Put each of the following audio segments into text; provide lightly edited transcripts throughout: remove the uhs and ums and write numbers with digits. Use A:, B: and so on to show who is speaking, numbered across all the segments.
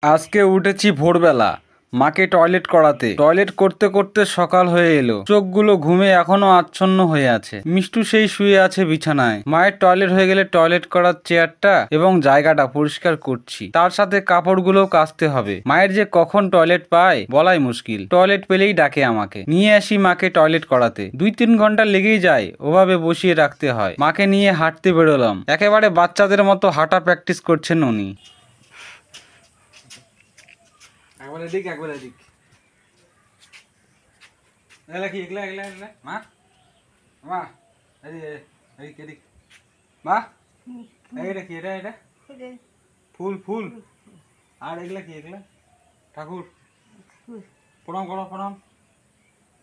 A: আজকে উঠেছি ভোরবেলা, মাকে টয়লেট করাতে। টয়লেট করতে করতে সকাল হয়ে এলো। চোখগুলো ঘুমে এখনো আচ্ছন্ন হয়ে আছে। মিষ্টু সেই শুয়ে আছে বিছানায়। মায়ের টয়লেট হয়ে গেলে টয়লেট করার চেয়ারটা এবং জায়গাটা পরিষ্কার করছি, তার সাথে কাপড়গুলো কাচতে হবে। মায়ের যে কখন টয়লেট পায় বলাই মুশকিল। টয়লেট পেলেই ডাকে আমাকে, নিয়ে আসি মাকে টয়লেট করাতে। 2-3 ঘন্টা লেগেই যায়, ওভাবে বসিয়ে রাখতে হয়। মাকে নিয়ে হাঁটতে বেরোলাম। একেবারে বাচ্চাদের মতো হাঁটা প্র্যাকটিস করছেন উনি। একবার এদিক একবার এদিক। এগুলা কি? এগুলা এগুলা এগুলা মা মা এদিক এদিক মা। এটা কি? এটা এটা ফুল ফুল। আর এগুলা কি? এগুলা ঠাকুর। প্রণাম করো, প্রণাম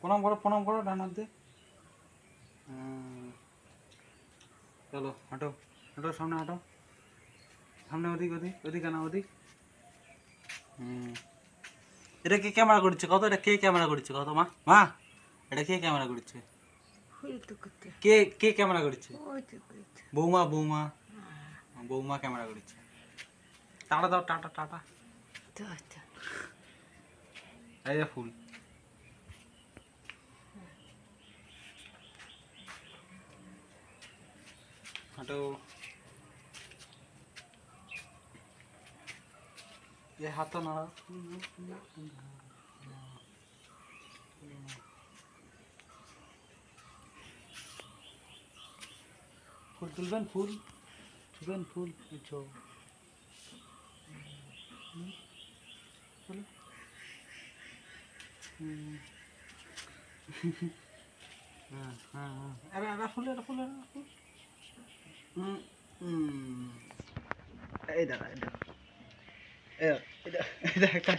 A: প্রণাম করো, প্রণাম করো ডান হাত দিয়ে। চলো হাঁটো হাঁটো, সামনে হাঁটো, সামনে। ওদিক ওদিক ওদিক না ওদিক। এটা কে ক্যামেরা করছে কত? এটা কে ক্যামেরা করছে কত? মা মা এটা কে ক্যামেরা করছে? কে কে ক্যামেরা করছে? বৌমা বৌমা বৌমা ক্যামেরা করছে। টাটা দাও, টাটা টাটা। এই যে ফুল। হাঁটো। ये हाथ तो नाड़ा। फूल तुलबेन, फूल तुलबेन, फूल इच्छो। हाँ हाँ हाँ। अरे अरे फूल, अरे फूल, अरे फूल। এই দাঁড়া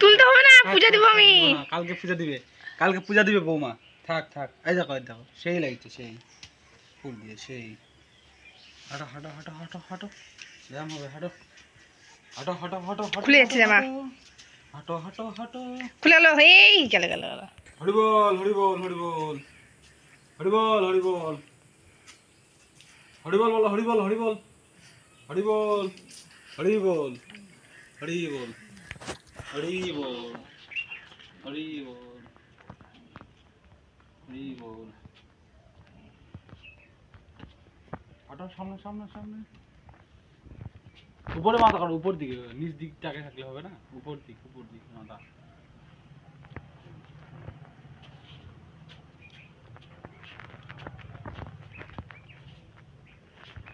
B: তুলতে হবে না, পূজা দিব আমি।
A: কালকে পূজা দিবে, কালকে পূজা দিবে বৌমা। থাক থাক। এই দেখো এই দেখো, সেই লাগছে, সেই ফুল দিয়ে সেই। হাঁটো হাঁটো হাঁটো হাঁটো হাঁটো, ব্যায়াম হবে। হাঁটো হাঁটো হাঁটো হাঁটো হাঁটো।
B: খুলে যাচ্ছে জামা।
A: হাঁটো হাঁটো হাঁটো।
B: খুলে গেল, এই চলে গেল।
A: হরি বল হরি বল হরি বল হরি বল হরি বল হরি বল, বলো হরি বল হরি বল হরি বল হরি বল হরি বল হরি বল হরি বল হরি বল। হাঁটো সামনে সামনে সামনে। উপরে মাথা করো, উপর দিকে। নিচ দিকটাকে থাকলে হবে না, উপর দিক মাথা।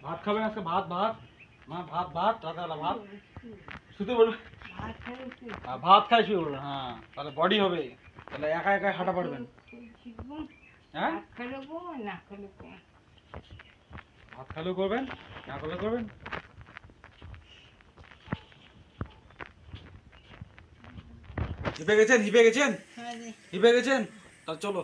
A: ভাত খাবেন আজকে? ভাত ভাত মা, ভাত ভাত, রাতেবেলা ভাত। শুতে বলবে ভাত খাই শুয়ে বলবেন। হ্যাঁ, তাহলে বডি হবে, তাহলে একা একা হাঁটা পারবেন। হ্যাঁ, ভাত খালেও করবেন, না করলে করবেন। হিপে গেছেন, হিপে গেছেন, হিপে গেছেন। তা চলো।